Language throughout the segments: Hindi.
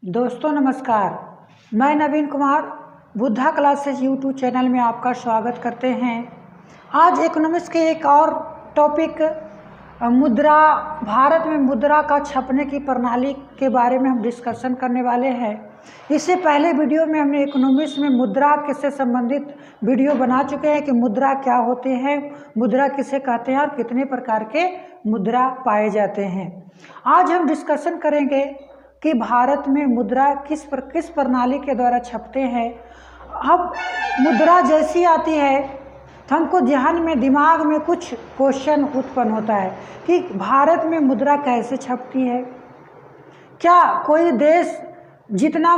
दोस्तों नमस्कार, मैं Naveen Kumar Buddha classes YouTube channel में आपका स्वागत करते हैं। आज इकोनॉमिक्स के एक और टॉपिक मुद्रा, भारत में मुद्रा का छपने की प्रणाली के बारे में हम डिस्कशन करने वाले हैं। इससे पहले वीडियो में हमने इकोनॉमिक्स में मुद्रा से संबंधित वीडियो बना चुके हैं कि मुद्रा क्या होते हैं, मुद्रा किसे कहते हैं और कितने प्रकार के मुद्रा पाए जाते हैं। आज हम डिस्कशन करेंगे कि भारत में मुद्रा किस प्रणाली के द्वारा छपते हैं। अब मुद्रा जैसी आती है तो हमको ध्यान में दिमाग में कुछ क्वेश्चन उत्पन्न होता है कि भारत में मुद्रा कैसे छपती है। क्या कोई देश जितना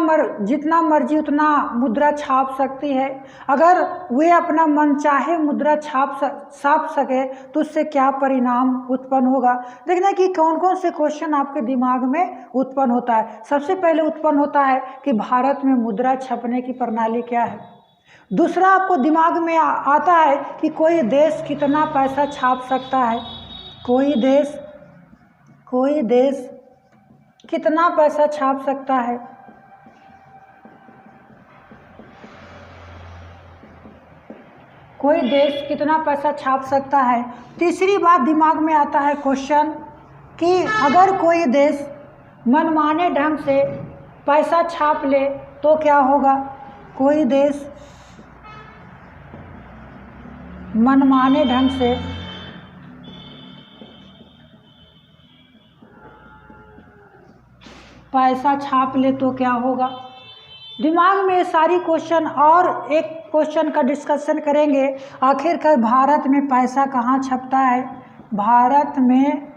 मर्जी उतना मुद्रा छाप सकती है? अगर वे अपना मनचाहे मुद्रा छाप सके तो उससे क्या परिणाम उत्पन्न होगा। देखना कि कौन कौन से क्वेश्चन आपके दिमाग में उत्पन्न होता है। सबसे पहले उत्पन्न होता है कि भारत में मुद्रा छपने की प्रणाली क्या है। दूसरा आपको दिमाग में आता है कि कोई देश कितना पैसा छाप सकता है। कोई देश कितना पैसा छाप सकता है। कोई देश कितना पैसा छाप सकता है। तीसरी बात दिमाग में आता है क्वेश्चन कि अगर कोई देश मनमाने ढंग से पैसा छाप ले तो क्या होगा। कोई देश मनमाने ढंग से पैसा छाप ले तो क्या होगा। दिमाग में ये सारी क्वेश्चन और एक क्वेश्चन का डिस्कशन करेंगे। आखिरकार भारत में पैसा कहाँ छपता है। भारत में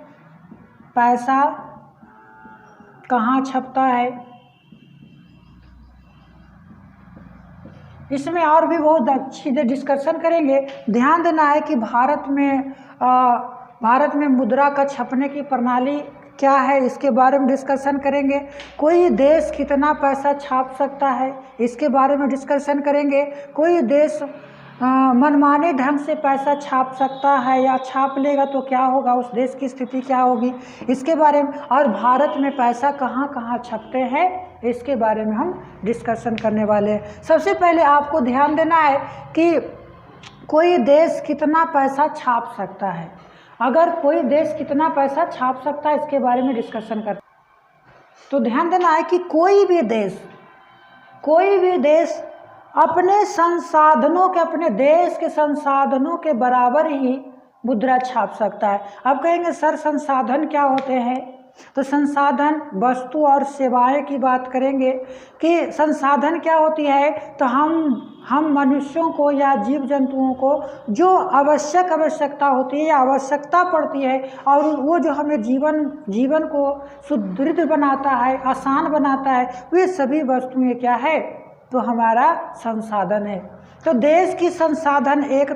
पैसा कहाँ छपता है। इसमें और भी बहुत अच्छी डिस्कशन करेंगे। ध्यान देना है कि भारत में मुद्रा का छपने की प्रणाली क्या है, इसके बारे में डिस्कशन करेंगे। कोई देश कितना पैसा छाप सकता है, इसके बारे में डिस्कशन करेंगे। कोई देश मनमाने ढंग से पैसा छाप सकता है या छाप लेगा तो क्या होगा, उस देश की स्थिति क्या होगी, इसके बारे में। और भारत में पैसा कहाँ कहाँ छपते हैं, इसके बारे में हम डिस्कशन करने वाले हैं। सबसे पहले आपको ध्यान देना है कि कोई देश कितना पैसा छाप सकता है। अगर कोई देश कितना पैसा छाप सकता है इसके बारे में डिस्कशन करते हैं तो ध्यान देना है कि कोई भी देश अपने देश के संसाधनों के बराबर ही मुद्रा छाप सकता है। अब कहेंगे सर संसाधन क्या होते हैं, तो संसाधन वस्तु और सेवाएं की बात करेंगे कि संसाधन क्या होती है। तो हम मनुष्यों को या जीव जंतुओं को जो आवश्यकता होती है या आवश्यकता पड़ती है और वो जो हमें जीवन को सुदृढ़ बनाता है, आसान बनाता है, वे सभी वस्तुएं क्या है, तो हमारा संसाधन है। तो देश की संसाधन एक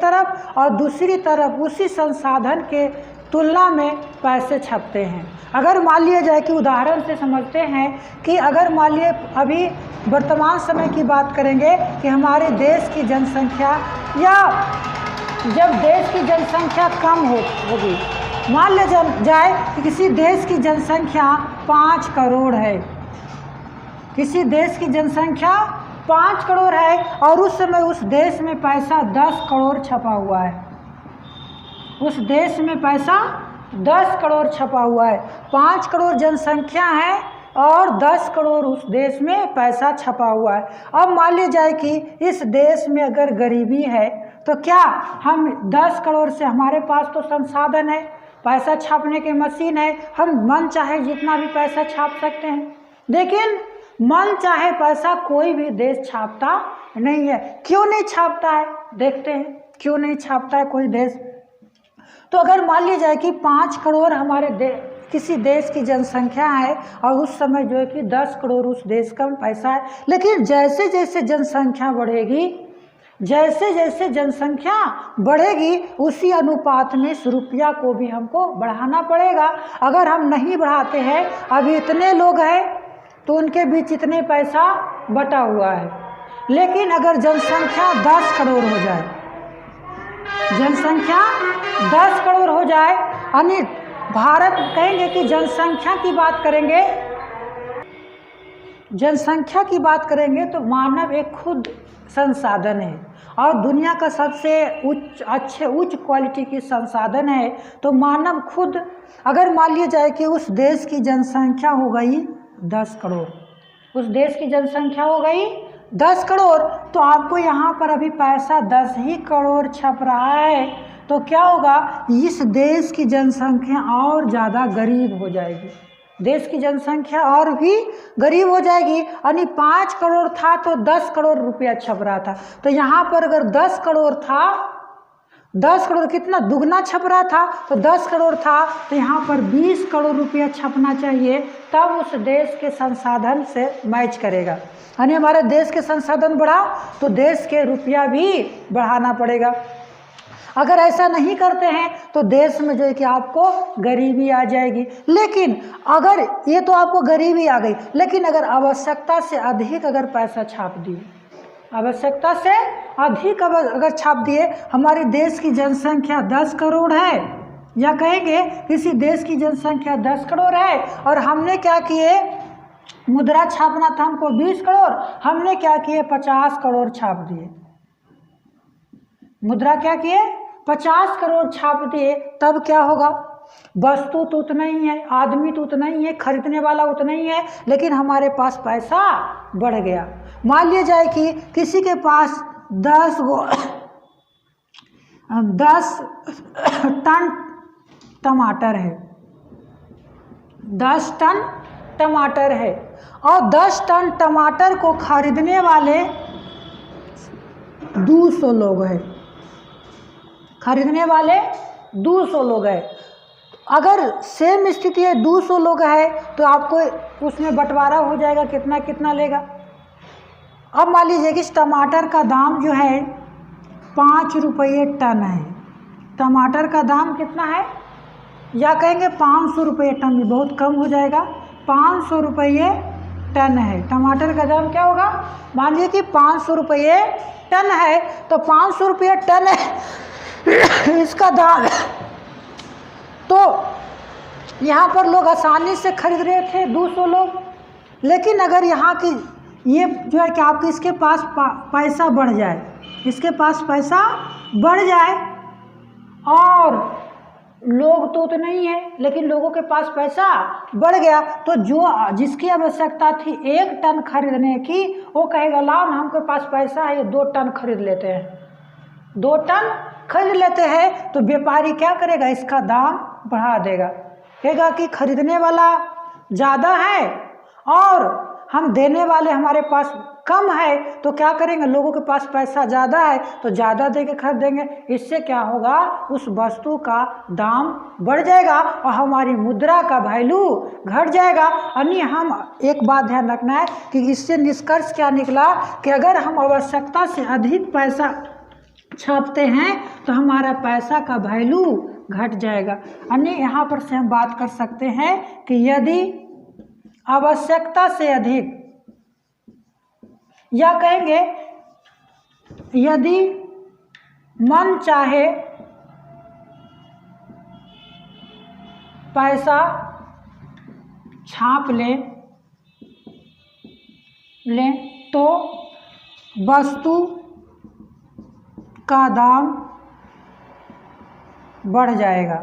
तरफ और दूसरी तरफ उसी संसाधन के तुलना में पैसे छपते हैं। अगर मान लिया जाए कि उदाहरण से समझते हैं कि अगर मान लिए अभी वर्तमान समय की बात करेंगे कि हमारे देश की जनसंख्या या जब देश की जनसंख्या कम होगी, मान लिया जाए कि किसी देश की जनसंख्या 5 करोड़ है, किसी देश की जनसंख्या 5 करोड़ है और उस समय उस देश में पैसा 10 करोड़ छपा हुआ है। उस देश में पैसा 10 करोड़ छपा हुआ है। 5 करोड़ जनसंख्या है और 10 करोड़ उस देश में पैसा छपा हुआ है। अब मान लीजिए जाए कि इस देश में अगर गरीबी है तो क्या हम 10 करोड़ से, हमारे पास तो संसाधन है, पैसा छापने की मशीन है, हम मन चाहे जितना भी पैसा छाप सकते हैं। लेकिन मन चाहे पैसा कोई भी देश छापता नहीं है। क्यों नहीं छापता है, देखते हैं क्यों नहीं छापता है कोई देश। तो अगर मान लिया जाए कि 5 करोड़ हमारे किसी देश की जनसंख्या है और उस समय जो है कि 10 करोड़ उस देश का पैसा है, लेकिन जैसे जैसे जनसंख्या बढ़ेगी उसी अनुपात में इस रुपया को भी हमको बढ़ाना पड़ेगा। अगर हम नहीं बढ़ाते हैं, अभी इतने लोग हैं तो उनके बीच इतने पैसा बटा हुआ है, लेकिन अगर जनसंख्या 10 करोड़ हो जाए, जनसंख्या 10 करोड़ हो जाए, यानी भारत कहेंगे कि जनसंख्या की बात करेंगे, जनसंख्या की बात करेंगे तो मानव एक खुद संसाधन है और दुनिया का सबसे उच्च क्वालिटी की संसाधन है। तो मानव खुद, अगर मान लिया जाए कि उस देश की जनसंख्या हो गई 10 करोड़, उस देश की जनसंख्या हो गई 10 करोड़, तो आपको यहाँ पर अभी पैसा 10 ही करोड़ छप रहा है, तो क्या होगा, इस देश की जनसंख्या और ज़्यादा गरीब हो जाएगी, देश की जनसंख्या और भी गरीब हो जाएगी। यानी 5 करोड़ था तो 10 करोड़ रुपया छप रहा था, तो यहाँ पर अगर 10 करोड़ था, 10 करोड़ कितना दुगना छप रहा था, तो 10 करोड़ था तो यहाँ पर 20 करोड़ रुपया छपना चाहिए, तब उस देश के संसाधन से मैच करेगा। यानी हमारे देश के संसाधन बढ़ा तो देश के रुपया भी बढ़ाना पड़ेगा। अगर ऐसा नहीं करते हैं तो देश में जो है कि आपको गरीबी आ जाएगी। लेकिन अगर ये तो आपको गरीबी आ गई, लेकिन अगर आवश्यकता से अधिक अगर पैसा छाप दिए, आवश्यकता से अधिक अगर छाप दिए, हमारे देश की जनसंख्या 10 करोड़ है, या कहेंगे किसी देश की जनसंख्या 10 करोड़ है और हमने क्या किए, मुद्रा छापना था हमको 20 करोड़, हमने क्या किए 50 करोड़ छाप दिए, मुद्रा क्या किए 50 करोड़ छाप दिए, तब क्या होगा, वस्तु तो उतना ही है, आदमी तो उतना ही है, खरीदने वाला उतना ही है, लेकिन हमारे पास पैसा बढ़ गया। मान लिया जाए कि किसी के पास 10 टन टमाटर है, 10 टन टमाटर है और 10 टन टमाटर को खरीदने वाले 200 लोग हैं, खरीदने वाले 200 लोग हैं। अगर सेम स्थिति है 200 लोग है तो आपको उसमें बंटवारा हो जाएगा, कितना कितना लेगा। अब मान लीजिए कि इस टमाटर का दाम जो है 5 रुपये टन है, टमाटर का दाम कितना है, या कहेंगे 500 रुपये टन, भी बहुत कम हो जाएगा, 500 रुपये टन है, टमाटर का दाम क्या होगा, मान लीजिए कि 500 रुपये टन है, तो 500 रुपये टन है इसका दाम, तो यहाँ पर लोग आसानी से खरीद रहे थे 200 लोग। लेकिन अगर यहाँ की ये जो है कि आपके इसके पास पैसा बढ़ जाए, इसके पास पैसा बढ़ जाए और लोग तो उतने ही है, लेकिन लोगों के पास पैसा बढ़ गया, तो जो जिसकी आवश्यकता थी 1 टन खरीदने की, वो कहेगा लाओ हमके पास पैसा है, ये 2 टन खरीद लेते हैं, 2 टन खरीद लेते हैं। तो व्यापारी क्या करेगा, इसका दाम बढ़ा देगा, कहेगा कि खरीदने वाला ज़्यादा है और हम देने वाले हमारे पास कम है, तो क्या करेंगे, लोगों के पास पैसा ज़्यादा है तो ज़्यादा दे के खरीदेंगे। इससे क्या होगा, उस वस्तु का दाम बढ़ जाएगा और हमारी मुद्रा का वैल्यू घट जाएगा। यानी हम एक बात ध्यान रखना है कि इससे निष्कर्ष क्या निकला कि अगर हम आवश्यकता से अधिक पैसा छापते हैं तो हमारा पैसा का वैल्यू घट जाएगा। यानी यहाँ पर से हम बात कर सकते हैं कि यदि आवश्यकता से अधिक, या कहेंगे यदि मन चाहे पैसा छाप लें तो वस्तु का दाम बढ़ जाएगा।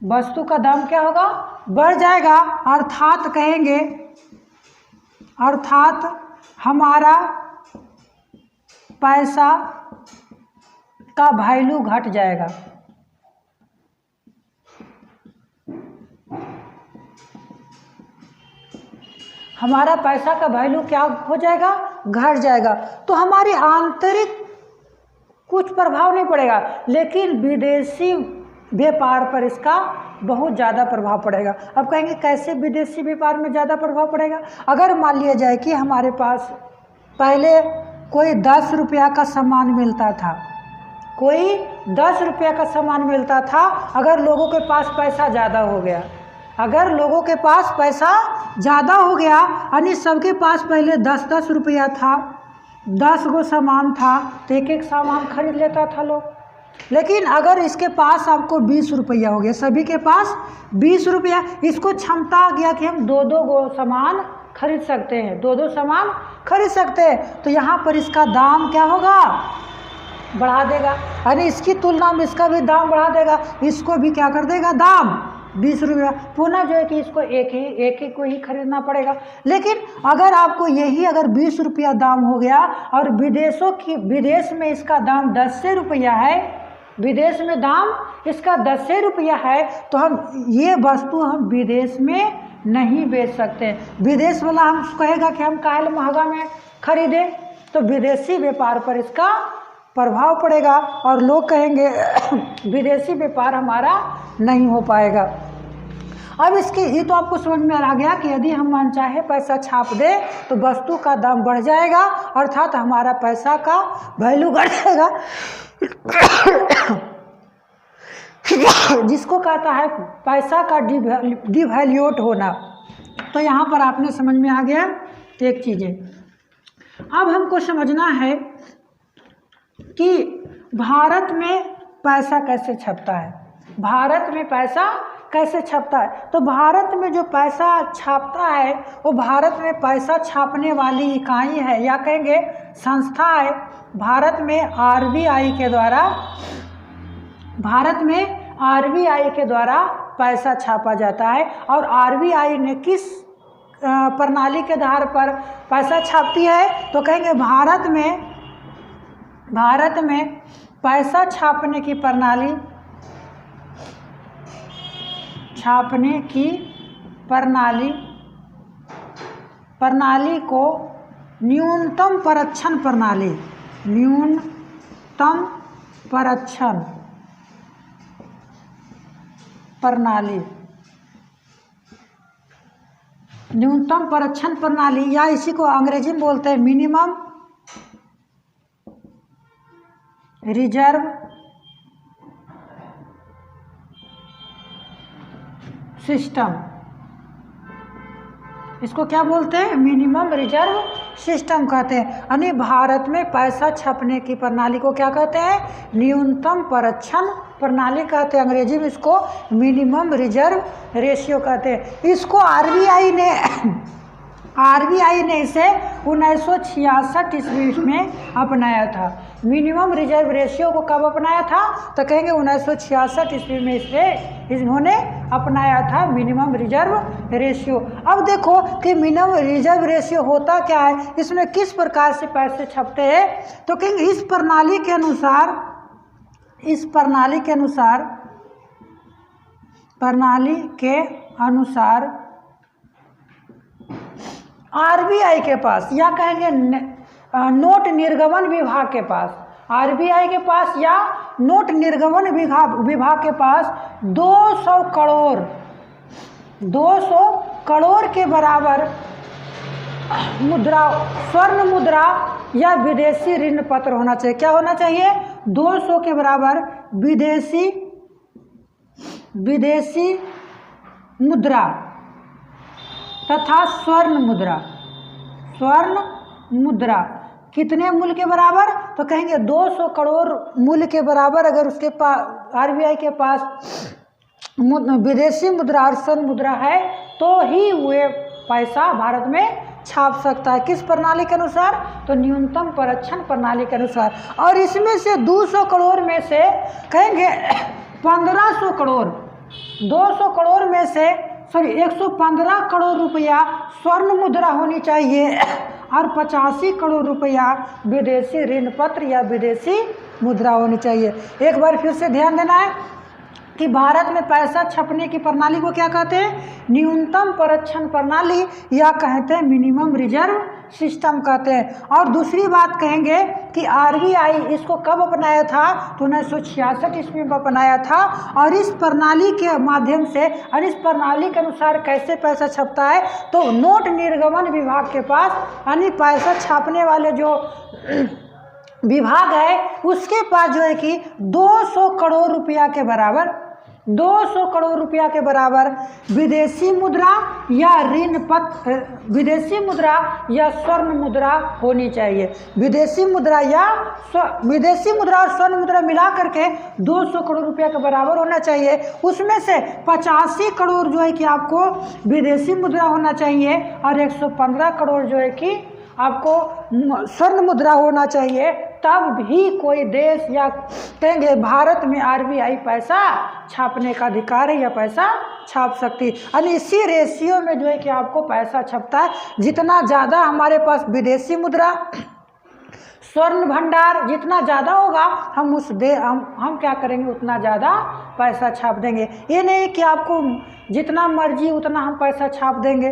वस्तु का दाम क्या होगा, बढ़ जाएगा, अर्थात कहेंगे, अर्थात हमारा पैसा का वैल्यू घट जाएगा। हमारा पैसा का वैल्यू क्या हो जाएगा, घट जाएगा। तो हमारी आंतरिक कुछ प्रभाव नहीं पड़ेगा, लेकिन विदेशी व्यापार पर इसका बहुत ज़्यादा प्रभाव पड़ेगा। अब कहेंगे कैसे विदेशी व्यापार में ज़्यादा प्रभाव पड़ेगा। अगर मान लिया जाए कि हमारे पास पहले कोई 10 रुपया का सामान मिलता था, कोई 10 रुपया का सामान मिलता था, अगर लोगों के पास पैसा ज़्यादा हो गया, अगर लोगों के पास पैसा ज़्यादा हो गया, यानी सबके पास पहले 10-10 रुपया था, 10 गो सामान था, तो एक एक सामान खरीद लेता था लोग, लेकिन अगर इसके पास आपको 20 रुपया हो गया, सभी के पास 20 रुपया, इसको क्षमता आ गया कि हम 2-2 सामान खरीद सकते हैं, 2-2 सामान खरीद सकते हैं, तो यहाँ पर इसका दाम क्या होगा, बढ़ा देगा, यानी इसकी तुलना में इसका भी दाम बढ़ा देगा, इसको भी क्या कर देगा, दाम 20 रुपया, पुनः जो है कि इसको एक ही को ही खरीदना पड़ेगा। लेकिन अगर आपको यही अगर 20 रुपया दाम हो गया और विदेश में इसका दाम 10 रुपया है, विदेश में दाम इसका 10 रुपया है, तो हम ये वस्तु हम विदेश में नहीं बेच सकते। विदेश वाला हम कहेगा कि हम काहे महंगा में खरीदें, तो विदेशी व्यापार पर इसका प्रभाव पड़ेगा और लोग कहेंगे विदेशी व्यापार हमारा नहीं हो पाएगा। अब इसके ये तो आपको समझ में आ गया कि यदि हम मनचाहे पैसा छाप दे तो वस्तु का दाम बढ़ जाएगा, अर्थात हमारा पैसा का वैल्यू बढ़ जाएगा, जिसको कहता है पैसा का डिवैल्यूट होना। तो यहाँ पर आपने समझ में आ गया एक चीज़ें। अब हमको समझना है कि भारत में पैसा कैसे छपता है, भारत में पैसा कैसे छपता है। तो भारत में जो पैसा छापता है वो भारत में पैसा छापने वाली इकाई है या कहेंगे संस्था है। भारत में आरबीआई के द्वारा पैसा छापा जाता है। और आरबीआई ने किस प्रणाली के आधार पर पैसा छापती है, तो कहेंगे भारत में पैसा छापने की प्रणाली को न्यूनतम परक्षण प्रणाली या इसी को अंग्रेजी में बोलते हैं मिनिमम रिजर्व सिस्टम, इसको क्या बोलते हैं, मिनिमम रिजर्व सिस्टम कहते हैं। यानी भारत में पैसा छपने की प्रणाली को क्या कहते हैं, न्यूनतम परक्षण प्रणाली कहते हैं, अंग्रेजी में इसको मिनिमम रिजर्व रेशियो कहते हैं। इसको आरबीआई ने इसे 1966 ईस्वी में अपनाया था। मिनिमम रिजर्व रेशियो को कब अपनाया था, तो कहेंगे 1966 ईस्वी में इन्होंने अपनाया था मिनिमम रिजर्व रेशियो। अब देखो कि मिनिमम रिजर्व रेशियो होता क्या है, इसमें किस प्रकार से पैसे छपते हैं, तो कहेंगे इस प्रणाली के अनुसार आरबीआई के पास या कहेंगे नोट निर्गमन विभाग के पास, आरबीआई के पास या नोट निर्गमन विभाग के पास 200 करोड़ के बराबर स्वर्ण मुद्रा या विदेशी ऋण पत्र होना चाहिए। क्या होना चाहिए, 200 के बराबर विदेशी मुद्रा तथा स्वर्ण मुद्रा कितने मूल्य के बराबर, तो कहेंगे 200 करोड़ मूल्य के बराबर अगर उसके पास आरबीआई के पास विदेशी मुद्रा और स्वर्ण मुद्रा है तो ही वे पैसा भारत में छाप सकता है। किस प्रणाली के अनुसार, तो न्यूनतम परक्षण प्रणाली के अनुसार। और इसमें से 200 करोड़ में से कहेंगे 1500 करोड़, 200 करोड़ में से 115 करोड़ रुपया स्वर्ण मुद्रा होनी चाहिए और 85 करोड़ रुपया विदेशी ऋण पत्र या विदेशी मुद्रा होनी चाहिए। एक बार फिर से ध्यान देना है कि भारत में पैसा छपने की प्रणाली को क्या कहते हैं, न्यूनतम परक्षण प्रणाली या कहते हैं मिनिमम रिजर्व सिस्टम कहते हैं। और दूसरी बात कहेंगे कि आरबीआई इसको कब अपनाया था, तो 1966 ईस्वी में अपनाया था। और इस प्रणाली के माध्यम से और इस प्रणाली के अनुसार कैसे पैसा छपता है, तो नोट निर्गमन विभाग के पास यानी पैसा छापने वाले जो विभाग है उसके पास जो है कि 200 करोड़ रुपया के बराबर 200 करोड़ रुपया के बराबर विदेशी मुद्रा या ऋण पत्र, विदेशी मुद्रा या स्वर्ण मुद्रा होनी चाहिए। विदेशी मुद्रा और स्वर्ण मुद्रा मिला करके 200 करोड़ रुपया के बराबर होना चाहिए। उसमें से 85 करोड़ जो है कि आपको विदेशी मुद्रा होना चाहिए और 115 करोड़ जो है कि आपको स्वर्ण मुद्रा होना चाहिए। तब भी कोई देश या कहेंगे भारत में आरबीआई पैसा छापने का अधिकार है या पैसा छाप सकती है। और इसी रेशियो में जो है कि आपको पैसा छपता है। जितना ज़्यादा हमारे पास विदेशी मुद्रा, स्वर्ण भंडार जितना ज़्यादा होगा हम क्या करेंगे, उतना ज़्यादा पैसा छाप देंगे। ये नहीं कि आपको जितना मर्जी उतना हम पैसा छाप देंगे।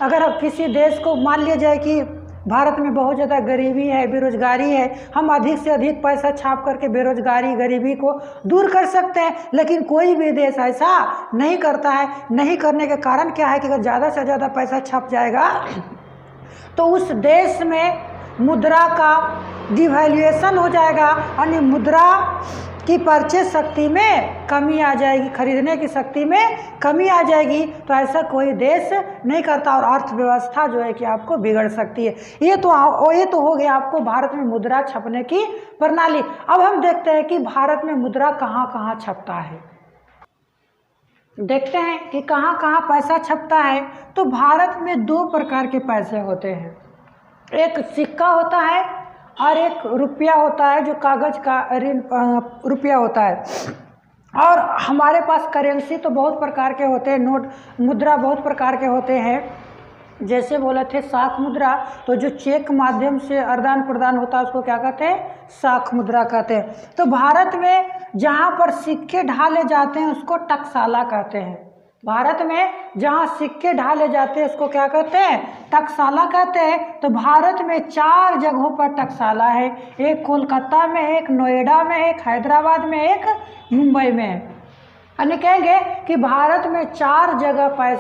अगर अब किसी देश को मान लिया जाए कि भारत में बहुत ज़्यादा गरीबी है, बेरोजगारी है, हम अधिक से अधिक पैसा छाप करके बेरोजगारी गरीबी को दूर कर सकते हैं। लेकिन कोई भी देश ऐसा नहीं करता है। नहीं करने के कारण क्या है कि अगर ज़्यादा से ज़्यादा पैसा छप जाएगा तो उस देश में मुद्रा का डिवैल्यूएशन हो जाएगा, यानी मुद्रा की परचेज शक्ति में कमी आ जाएगी, खरीदने की शक्ति में कमी आ जाएगी। तो ऐसा कोई देश नहीं करता और अर्थव्यवस्था जो है कि आपको बिगड़ सकती है। ये तो हो गया आपको भारत में मुद्रा छपने की प्रणाली। अब हम देखते हैं कि भारत में मुद्रा कहाँ कहाँ छपता है। देखते हैं कि कहाँ कहाँ पैसा छपता है। तो भारत में 2 प्रकार के पैसे होते हैं, एक सिक्का होता है और एक रुपया होता है, जो कागज़ का रुपया होता है। और हमारे पास करेंसी तो बहुत प्रकार के होते हैं, नोट मुद्रा बहुत प्रकार के होते हैं। जैसे बोले थे साख मुद्रा, तो जो चेक माध्यम से आदान प्रदान होता है उसको क्या कहते हैं, साख मुद्रा कहते हैं। तो भारत में जहाँ पर सिक्के ढाले जाते हैं उसको टकसाला कहते हैं। भारत में जहाँ सिक्के ढाले जाते हैं उसको क्या कहते हैं, टकसाला कहते हैं। तो भारत में 4 जगहों पर टकसाला है, एक कोलकाता में, एक नोएडा में, एक हैदराबाद में, एक मुंबई में है। यानी कहेंगे कि भारत में 4 जगह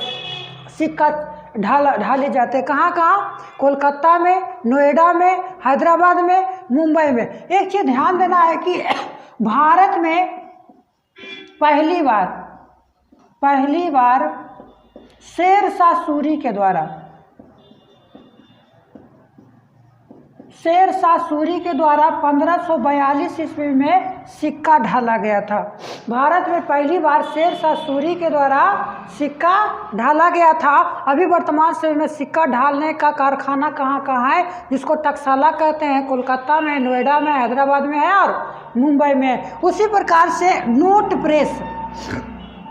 सिक्का ढाले जाते हैं। कहाँ कहाँ, कोलकाता में, नोएडा में, हैदराबाद में, मुंबई में। एक चीज़ ध्यान देना है कि भारत में पहली बार शेरशाह सूरी के द्वारा 1542 ईस्वी में सिक्का ढाला गया था। भारत में पहली बार शेरशाह सूरी के द्वारा सिक्का ढाला गया था। अभी वर्तमान समय में सिक्का ढालने का कारखाना कहाँ कहाँ है, जिसको टकसाला कहते हैं, कोलकाता में, नोएडा में, हैदराबाद में है और मुंबई में है। उसी प्रकार से नोट प्रेस,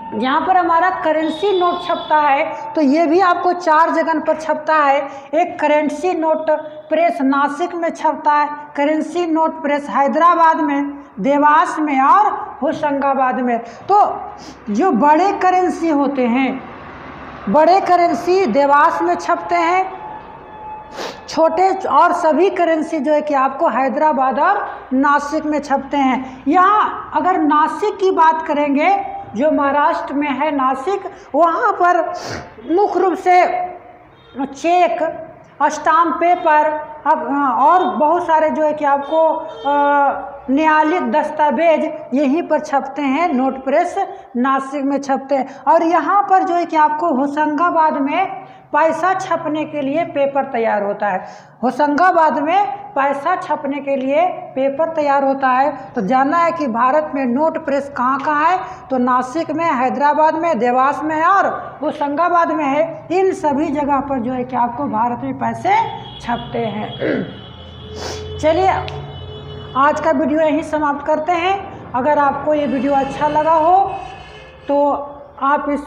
जहाँ पर हमारा करेंसी नोट छपता है, तो ये भी आपको 4 जगह पर छपता है। एक करेंसी नोट प्रेस नासिक में छपता है, करेंसी नोट प्रेस हैदराबाद में, देवास में और होशंगाबाद में। तो जो बड़े करेंसी होते हैं, बड़े करेंसी देवास में छपते हैं, छोटे और सभी करेंसी जो है कि आपको हैदराबाद और नासिक में छपते हैं। यहाँ अगर नासिक की बात करेंगे, जो महाराष्ट्र में है नासिक, वहाँ पर मुख्य रूप से चेक, स्टाम्प पेपर और बहुत सारे जो है कि आपको न्यायालयिक दस्तावेज यहीं पर छपते हैं। नोट प्रेस नासिक में छपते हैं। और यहाँ पर जो है कि आपको होशंगाबाद में पैसा छपने के लिए पेपर तैयार होता है। होशंगाबाद में पैसा छपने के लिए पेपर तैयार होता है। तो जानना है कि भारत में नोट प्रेस कहाँ कहाँ है, तो नासिक में, हैदराबाद में, देवास में है और होशंगाबाद में है। इन सभी जगह पर जो है कि आपको भारत में पैसे छपते हैं। चलिए आज का वीडियो यहीं समाप्त करते हैं। अगर आपको ये वीडियो अच्छा लगा हो तो आप इस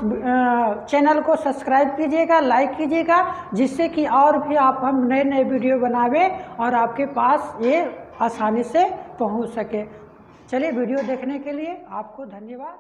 चैनल को सब्सक्राइब कीजिएगा, लाइक कीजिएगा, जिससे कि और भी हम नए नए वीडियो बनावें और आपके पास ये आसानी से पहुंच सके। चलिए वीडियो देखने के लिए आपको धन्यवाद।